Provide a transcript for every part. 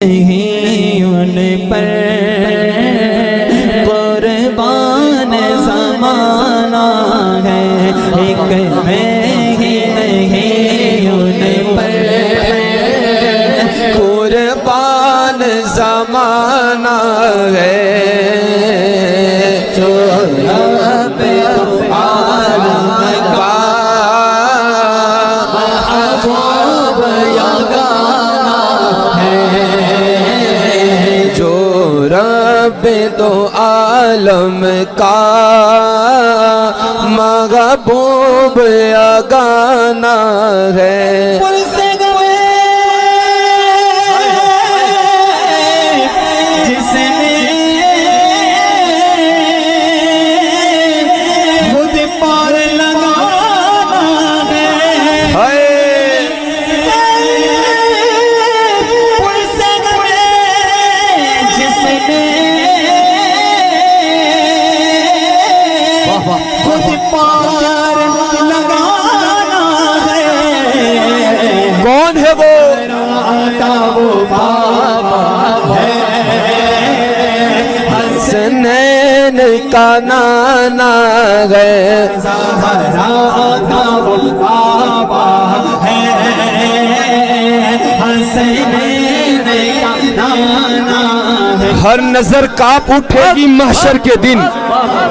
नहीं उन पर कुर्बान ज़माना है, एक मैं ही नहीं उन पर कुर्बान ज़माना है। जो रब आलम का महबूब या गाना है, जो रब दो आलम का महबूब या गाना है। कौन है वो? वो बाबा है, हसनैन का नाना है। वो बाबा है, हसनैन का नाना है। हर नजर कांप उठेगी महशर के दिन,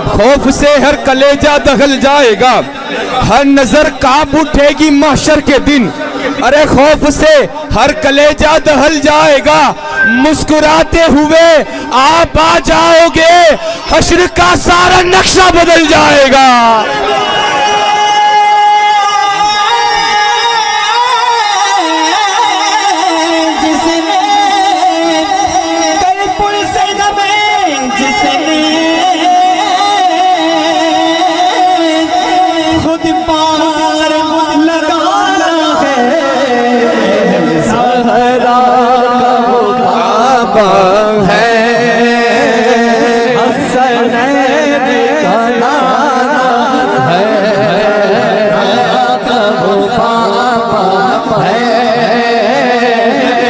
खौफ से हर कलेजा दहल जाएगा। हर नजर कांप उठेगी महशर के दिन, अरे खौफ से हर कलेजा दहल जाएगा। मुस्कुराते हुए आप आ जाओगे, हश्र का सारा नक्शा बदल जाएगा।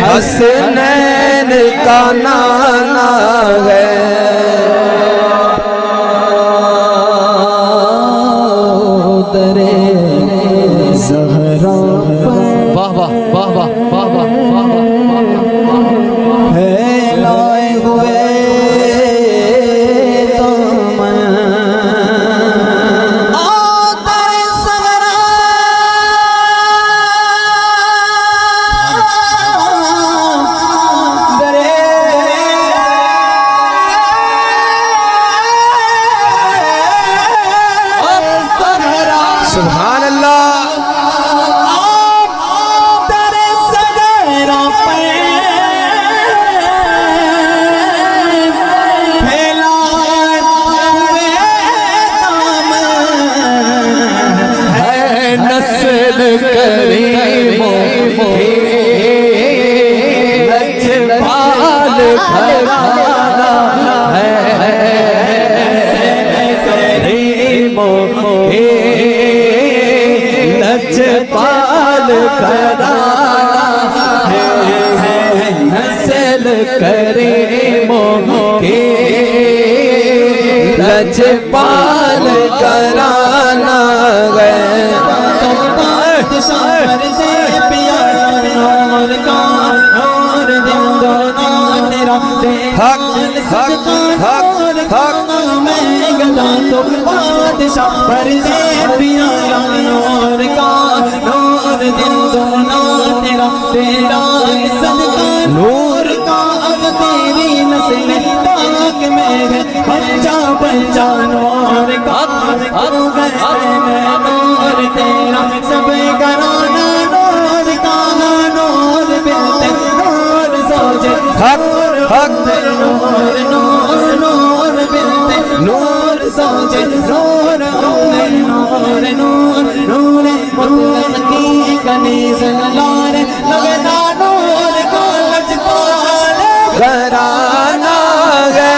हसनैन का नाना है। दरे ज़हरा वाह वाह वाह वाह वाह वाह वाह है लाए हुए सुभान अल्लाह। तेरे सगरा पे फैला हुए काम है, नस्ल करीमों की लजपाल घराना है, करीमों की लजपाल घराना है, नस्ल करीमों की लजपाल घराना है। हक हक हक हक मैं गदा तो बादशाह पर दे प्यारा नूर का, नूर दिन दोना तेरा तेरा सदका नूर का। अब तेरी नस्ल पाक में है, बच्चा बच्चा नूर का। नूर तेरा सब घराना नूर का, नूर बिलते नूर सोचे हक हक नूर नूर नूर बिलते नूर सोचे नूर नूर नूर नूर मुतलक की कनीज़ लारे लगना नूर को लजपाल घराना है,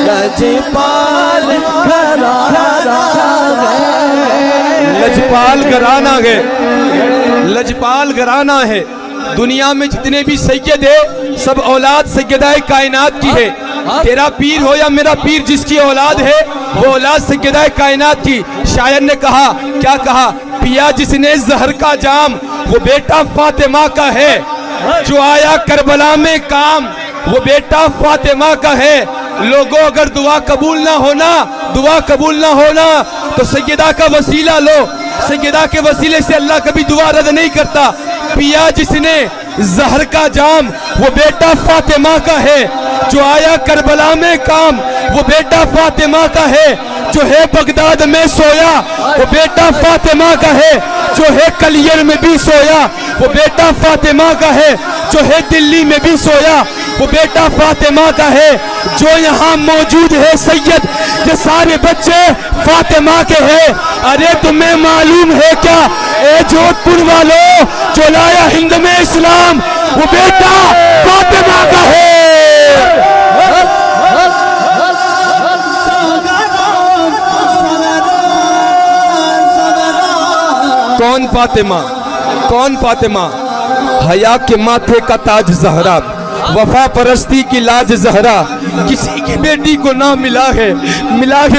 लजपाल घराना है, लजपाल घराना है, लजपाल घराना है। दुनिया में जितने भी सैयद है सब औलाद सैयदाए कायनात की है। तेरा पीर हो या मेरा पीर, जिसकी औलाद है वो औलाद सैयदाए कायनात की। शायर ने कहा, क्या कहा, पिया जिसने जहर का जाम वो बेटा फातिमा का है, जो आया करबला में काम वो बेटा फातिमा का है। लोगों अगर दुआ कबूल ना होना तो सैयदा का वसीला लो, सैयदा के वसीले से अल्लाह कभी दुआ रद्द नहीं करता। पिया जिसने जहर का जाम वो बेटा फातिमा का है, जो आया करबला में काम वो बेटा फातिमा का है, जो है बगदाद में सोया वो बेटा फातिमा का है, जो है कलियर में भी सोया वो बेटा फातिमा का है, जो है दिल्ली में भी सोया वो बेटा फातिमा का है। जो यहाँ मौजूद है सैयद, ये सारे बच्चे फातिमा के हैं। अरे तुम्हें मालूम है क्या, ए जोधपुर वालों, जो लाया हिंद में इस्लाम वो बेटा फातिमा का है। कौन फातिमा? हया के माथे का ताज ज़हरा, वफा परस्ती की लाज ज़हरा, किसी की बेटी को ना मिला है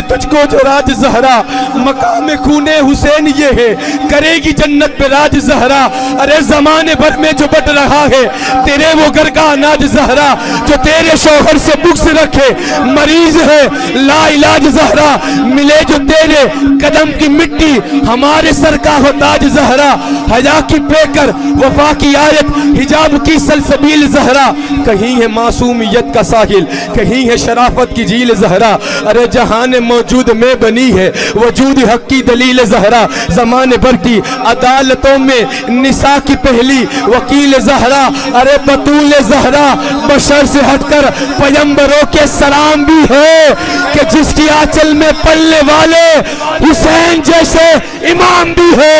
तुझको जो राज ज़हरा। मकाम खूने हुसैन ये है, करेगी जन्नत पे राज ज़हरा। अरे जमाने भर में जो बट रहा है तेरे वो घर का अनाज ज़हरा, जो तेरे शौहर से बुक्स रखे मरीज है ला इलाज ज़हरा। मिले जो तेरे कदम की मिट्टी हमारे सर का हो ताज ज़हरा। हया की पेकर वफा की आयत हिजाब की सलसबील ज़हरा। कहीं है मासूमियत का साहिल, कहीं है शराफत की झील ज़हरा। अरे जहान मौजूद में बनी है वजूद हक की दलील ज़हरा। ज़माने भर की अदालतों में निसा की पहली वकील ज़हरा। अरे बतूल ज़हरा बशर से हटकर पैगंबरों के सलाम भी है, कि जिसकी आंचल में पलने वाले हुसैन जैसे इमाम भी है।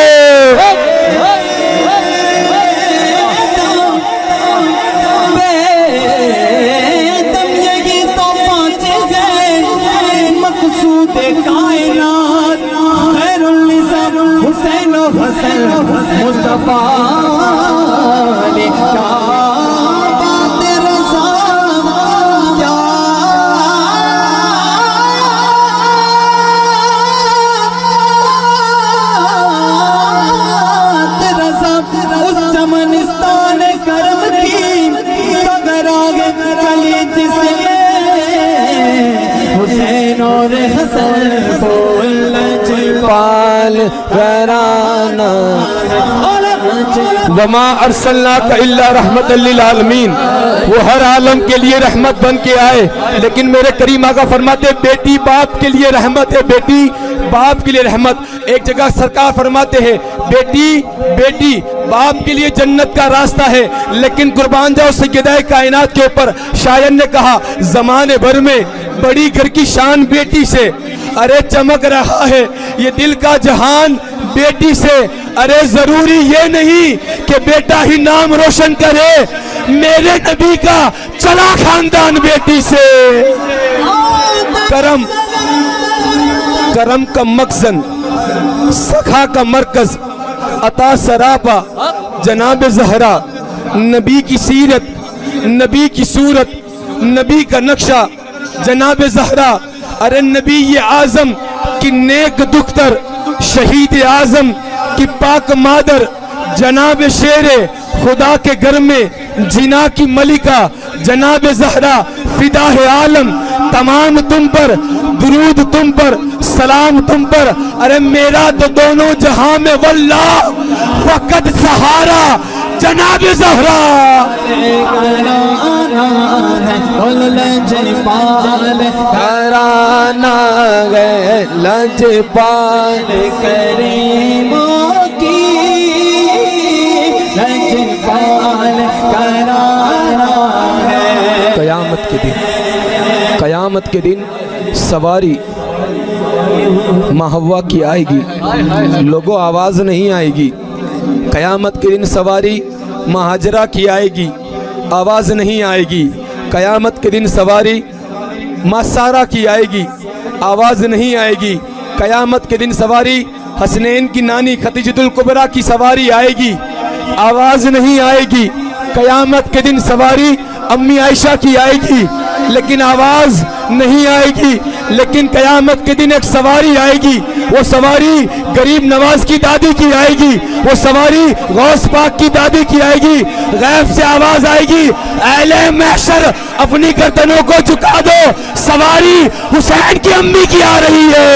मुस्तफा ने क्या बात रज़ा, क्या रज़ा, उस चमनिस्तान करम की सगरागे कली जिसने हुसैन और हसन बोल पाल घराना। वमा अरसलनाका इल्ला रहमतल लिल आलमीन, वो हर आलम के लिए रहमत बन के आए। लेकिन मेरे करीम आका फरमाते बेटी बाप के लिए रहमत है, बेटी बाप के लिए रहमत। एक जगह सरकार फरमाते हैं बेटी बाप के लिए जन्नत का रास्ता है, लेकिन कुर्बान जाओ सैयदाए कायनात के ऊपर। शायर ने कहा जमाने भर में बड़ी घर की शान बेटी से, अरे चमक रहा है ये दिल का जहान बेटी से। अरे जरूरी ये नहीं कि बेटा ही नाम रोशन करे, मेरे नबी का चला खानदान बेटी से। करम का मकसद, सखा का मरकज, अता सरापा जनाब ज़हरा। नबी की सीरत, नबी की सूरत, नबी का नक्शा जनाब ज़हरा। अरे नबी ये आज़म की नेक दुख्तर, शहीद आज़म की पाक मादर, जनाब शेरे खुदा के घर में जिना की मलिका जनाब ज़हरा। फिदा है आलम तमाम तुम पर, दुरूद तुम पर, सलाम तुम पर। अरे मेरा तो दोनों जहां में वल्लाह फकत सहारा जनाब ज़हरा। घराना गए लजपाल करीमों की लजपाल घराना है। कयामत के दिन सवारी महव्वा की आएगी, लोगों आवाज नहीं आएगी। कयामत के दिन सवारी महाजरा की आएगी, आवाज नहीं आएगी। कयामत के दिन सवारी मासारा की आएगी, आवाज नहीं आएगी। कयामत के दिन सवारी हसनैन की नानी खदीजतुल कुबरा की सवारी आएगी। आवाज नहीं आएगी। कयामत के दिन सवारी अम्मी आयशा की आएगी, लेकिन आवाज नहीं आएगी। लेकिन कयामत के दिन एक सवारी आएगी, वो सवारी गरीब नवाज की दादी की आएगी, वो सवारी गौस पाक की दादी की आएगी। गैब से आवाज आएगी, अहले महशर अपनी गर्दनों को झुका दो, सवारी हुसैन की अम्मी की आ रही है।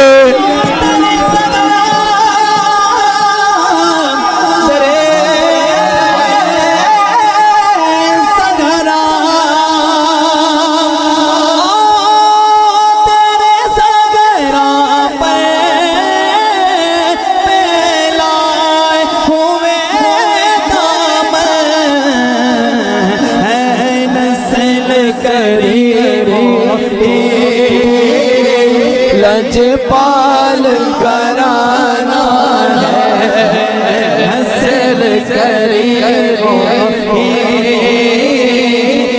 लजपाल कराना है, हसल करीबो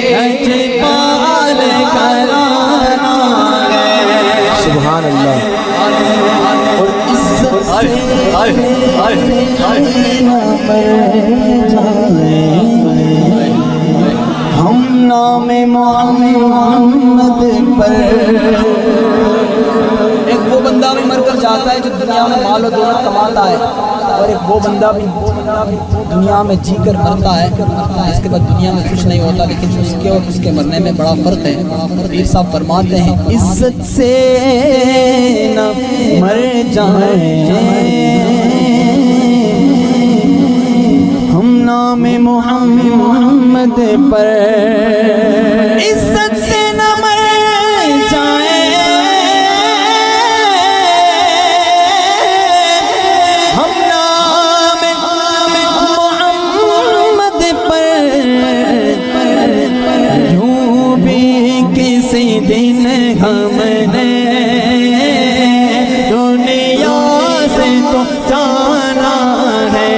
लजपाल कराना है। सुभान अल्लाह। और इज्जत हम नाम मोहम्मद पर। एक वो बंदा भी मरकर जाता है जो दुनिया में माल और दौलत कमाता है, और एक वो बंदा भी दुनिया में जीकर मरता है, इसके बाद दुनिया में कुछ नहीं होता। लेकिन उसके और उसके मरने में बड़ा फर्क है। पीर साहब फरमाते हैं, इज्जत से न मर जाए हम नाम मोहम्मद पर, इज्जत से न मर जाए हम नाम मोहम्मद पर। यूं भी किसी दिन हमने दुनिया से तो जाना है,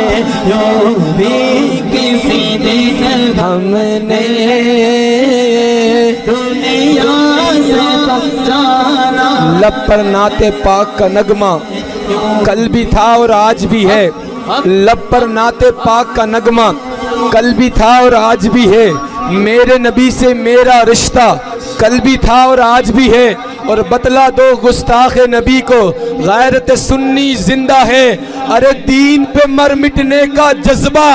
यूं भी किसी दिन हमने दुनिया से तो जाना। लब पर नाते पाक का नगमा कल भी था और आज भी है। लब पर नाते पाक का नगमा कल भी था और आज भी है। मेरे नबी से मेरा रिश्ता कल भी था और आज भी है। और बतला दो गुस्ताख नबी को गैरत सुन्नी जिंदा है। अरे दीन पे मर मिटने का जज्बा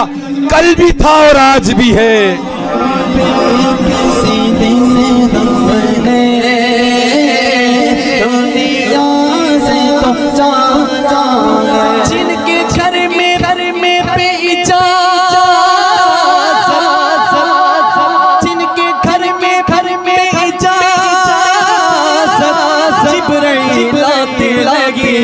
कल भी था और आज भी है। किसी दिन हमने दुनिया से तो जाना, जिनके घर में बेइजाज़त, जिनके घर में बेइजाज़त जिब्राइल आते लगे,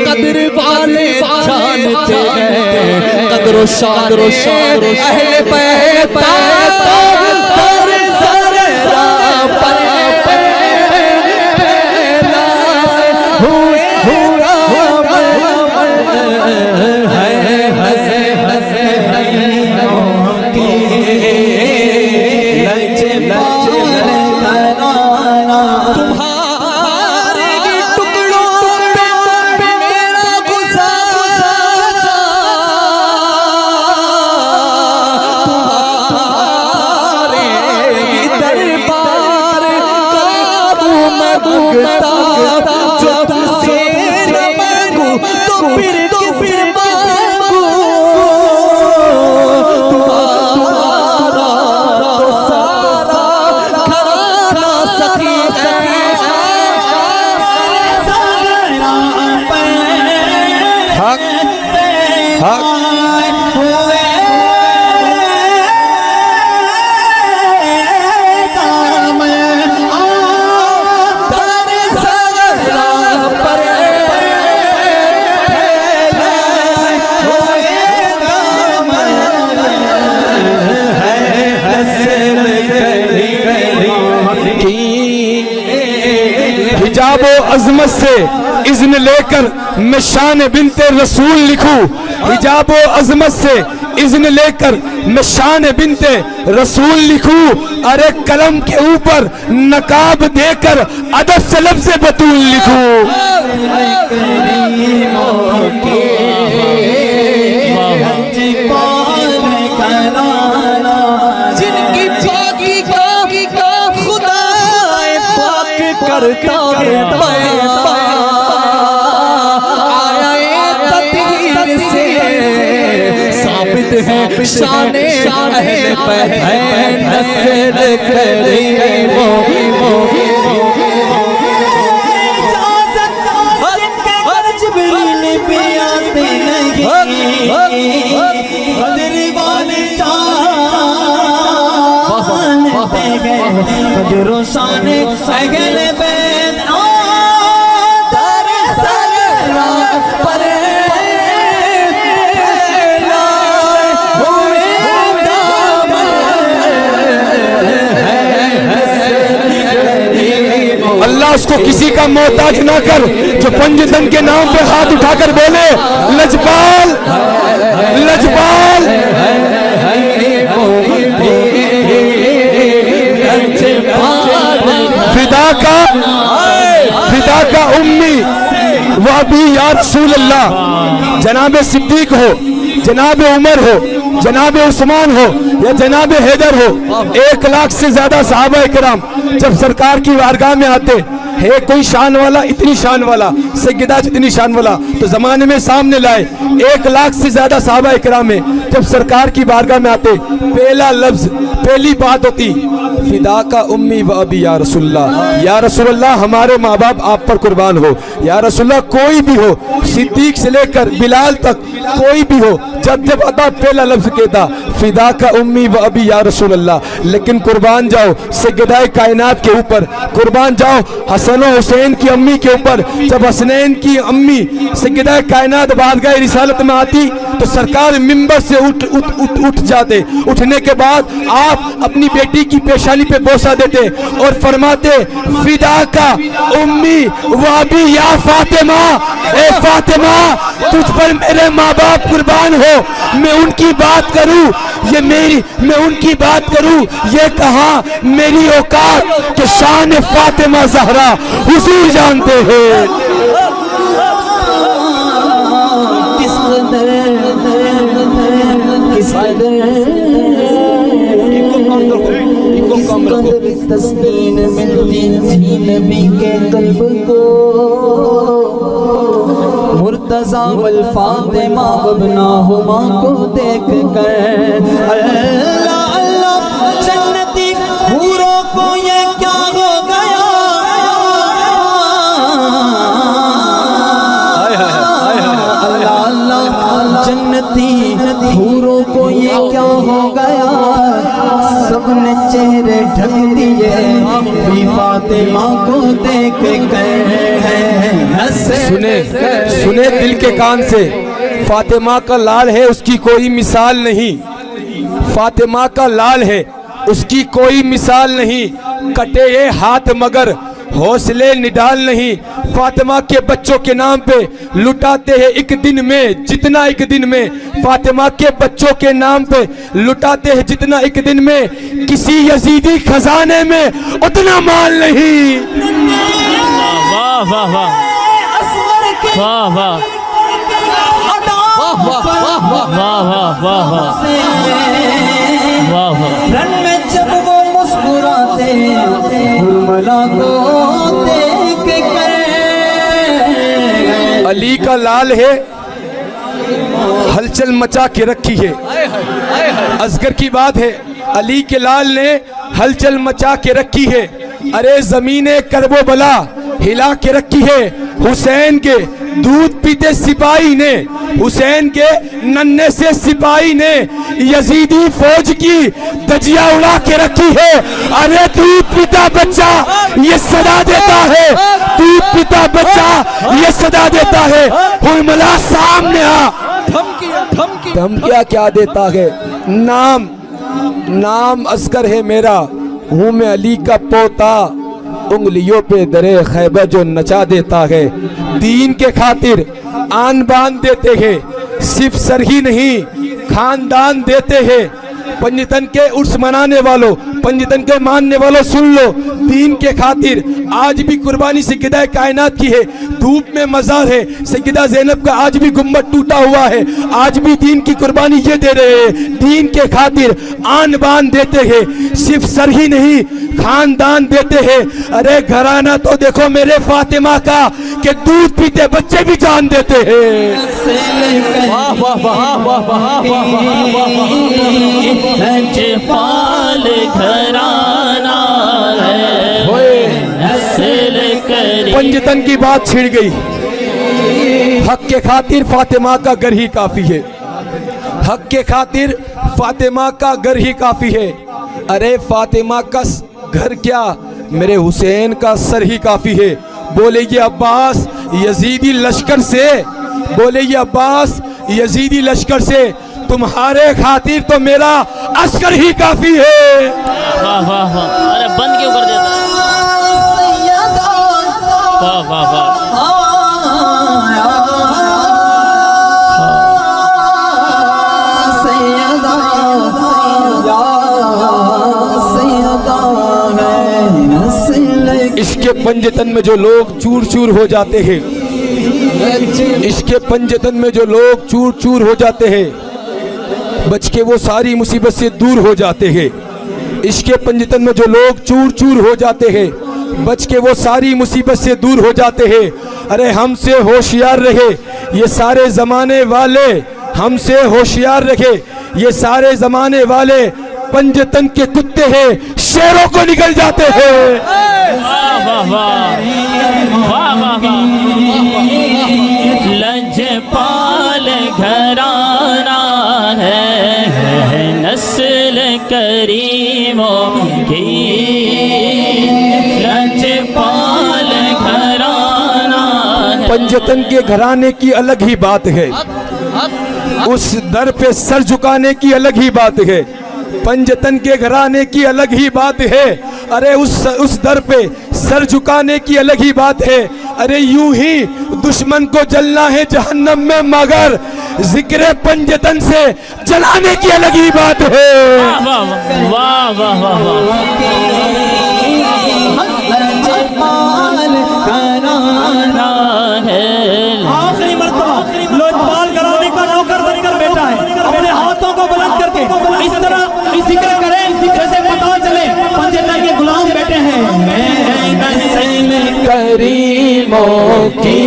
कदर वाले जानते हैं, कदर शान अहले बैत पर ज़रा पर हुए तुम्हारे टुकड़ों पे मेरा गुज़ारा, तुम्हारे दरबार का मांगता, जो तुमसे न मांगू तो फिर किससे मांगू। तुम्हारा तो सारा घराना सखी है, हक हक हिजाब अजमत से इज़्न लेकर मैं शान बिनते रसूल लिखूं। हिजाब अजमत से इज़्न लेकर मैं शान बिनते रसूल लिखूं। अरे कलम के ऊपर नकाब देकर अदब से लफ्ज़ बतूल लिखूं। शाने अहले बैत है नस्ल करीमों जिब्रील भी आते नहीं कदर वाले जानते हैं कदरों शाने अहले बैत दर सरा पर अल्लाह उसको किसी का मोहताज ना कर, जो पंजतन के नाम पे हाथ उठाकर बोले लजपाल लजपाल। फिदा का उम्मी वह भी या रसूल अल्लाह। जनाब सिद्दीक हो, जनाब उमर हो, जनाब उस्मान हो या जनाब हैदर हो, 1 लाख से ज्यादा सहाबा इकराम जब सरकार की बारगाह में आते है, कोई शान वाला इतनी शान वाला सैयदा जितनी शान वाला तो जमाने में सामने लाए। 1 लाख से ज्यादा सहाबा इकराम में जब सरकार की बारगाह में आते, पहला लफ्ज पहली बात होती फिदा का उम्मी व अबी या रसूलल्लाह। या रसूलल्लाह हमारे माँ बाप आप पर कुर्बान हो। या रसूलल्लाह कोई भी हो, सिद्दीक से लेकर बिलाल तक कोई भी हो, जब जब आता पहला लफ्ज कहता फिदा का उम्मी व अबी या रसूलल्लाह। लेकिन कुर्बान जाओ सैयदाए कायनात के ऊपर, कुर्बान जाओ हसन और हुसैन की अम्मी के ऊपर। जब हसनैन की अम्मी सैयदाए कायनात बारगाह रिसालत में आती तो सरकार मिंबर से उठ जाते। उठने के बाद आप अपनी बेटी की पेशानी पे बोसा देते और फरमाते फिदा का उम्मी व अबी या फातिमा। ए फातिमा तुझ पर मेरे माँ बाप कुर्बान हो, मैं उनकी बात करूं ये मेरी, मैं उनकी बात करूं ये कहां मेरी औकात के शान फातिमा ज़हरा हुजूर जानते हैं। किस कदर तस्कीन मिलती थी नबी के कल्ब को, मुर्तज़ा वल फातिमा वबनाहुमा को देख कर अल्लाह अल्लाह जन्नती हूरों को ये क्या हो गया। अल्लाह अल्लाह जन्नती हूरों को ये क्या हो गया, सबने चेहरे ढक दिए फातिमा को देख कर। सुने सुने दिल के कान से, फातिमा का लाल है उसकी कोई मिसाल नहीं, फातिमा का लाल है उसकी कोई मिसाल नहीं। कटे ये हाथ मगर हौसले निडाल नहीं, फातिमा के बच्चों के नाम पे लुटाते हैं एक दिन में जितना एक दिन में, फातिमा के बच्चों के नाम पे लुटाते हैं जितना एक दिन में, किसी यजीदी खजाने में उतना माल नहीं। वाह वाह वाह वाह वाह वाह वाह वाह वाह वाह। रन में जब वो मुस्कुराते हुर्मला को देख कर। अली का लाल है हलचल मचा के रखी है, असगर की बात है अली के लाल ने हलचल मचा के रखी है। अरे जमीने करबो बला हिला के रखी है, हुसैन के दूध पीते सिपाही ने, हुसैन के नन्हे से सिपाही ने यजीदी फौज की धजिया उड़ा के रखी है। अरे दूध पीता बच्चा ये सदा देता है, दूध पीता बच्चा ये सदा देता है, हुर्मला सामने आ धमकिया क्या देता है। नाम नाम असगर है मेरा, हूँ मैं अली का पोता, उंगलियों पे दरे खैबर जो नचा देता है। दीन के खातिर आन बान देते हैं, सिर्फ सर ही नहीं खानदान देते हैं। पंजतन के उर्स मनाने वालों, पंजतन के मानने वालों सुन लो, दीन के खातिर आज भी कुर्बानी सैयदा कायनात की है। धूप में मज़ार है सैयदा ज़ैनब का, आज भी गुम्बद टूटा हुआ है। आज भी दीन की कुर्बानी ये दे रहे हैं, दीन के खातिर आन बान देते हैं। सिर्फ सर ही नहीं खानदान देते हैं। अरे घराना तो देखो मेरे फातिमा का कि दूध पीते बच्चे भी जान देते हैं। वाह वाह वाह वाह वाह लजपाल घराना है, नस्ल करी। पंजतन की बात छिड़ गई, हक के खातिर फातिमा का घर ही काफी है। हक के खातिर फातिमा का घर ही काफी है। अरे फातिमा का घर क्या, मेरे हुसैन का सर ही काफी है। बोले ये अब्बास यजीदी लश्कर से, बोले ये अब्बास यजीदी लश्कर से, तुम्हारे खातिर तो मेरा अस्कर ही काफी है। वाह वाह वाह, अरे बंद क्यों कर देता है? वाह वाह वाह, इसके पंजतन में जो लोग चूर चूर हो जाते हैं, इसके पंजतन में जो लोग चूर चूर हो जाते हैं, बच के वो सारी मुसीबत से दूर हो जाते हैं। इसके पंजतन में जो लोग चूर चूर हो जाते हैं, बच के वो सारी मुसीबत से दूर हो जाते हैं। अरे हमसे होशियार रहे ये सारे ज़माने वाले, हमसे होशियार रहे ये सारे ज़माने वाले। पंजतन के कुत्ते हैं शेरों को निकल जाते हैं। वाह वाह वाह वाह वाह, लजपाल घराना है, नस्ल करीमों की। लजपाल घराना है। पंजतन के घराने की अलग ही बात है, उस दर पे सर झुकाने की अलग ही बात है। पंजतन के घराने की अलग ही बात है। अरे उस दर पे सर झुकाने की अलग ही बात है। अरे यूं ही दुश्मन को जलना है जहन्नम में, मगर जिक्र पंजतन से जलाने की अलग ही बात है। वाह वाह वाह वाह वाह, आखिरी मर्तबा लोजपाल घराने का नौकर बनकर बैठा है। अपने हाथों को बुलंद करके इस तरह जिक्र करें जैसे पता चले पंजतन के गुलाम बैठे हैं। करीमों की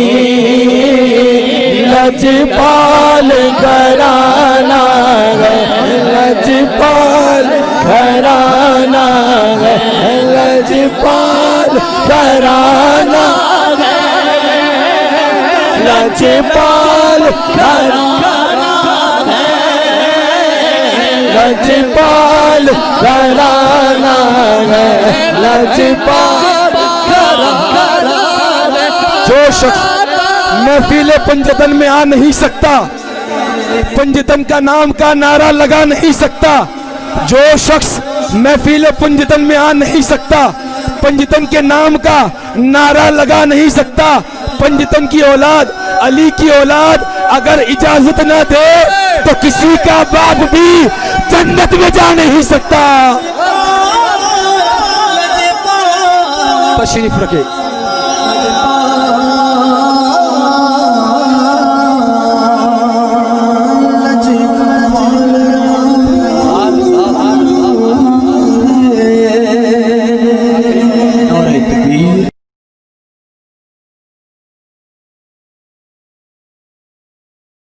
लजपाल घराना है, लजपाल घराना है, लजपाल घराना है, लजपाल घराना है, लजपाल घराना है, लजपाल घराना है। जो शख्स महफिल पंजतन में आ नहीं सकता, पंजतन का नाम का नारा लगा नहीं सकता, जो शख्स महफिल पंजतन में आ नहीं सकता, पंजतन के नाम का नारा लगा नहीं सकता, पंजतन की औलाद अली की औलाद अगर इजाजत न दे तो किसी का बाप भी जन्नत में जा नहीं सकता। तशरीफ रखे।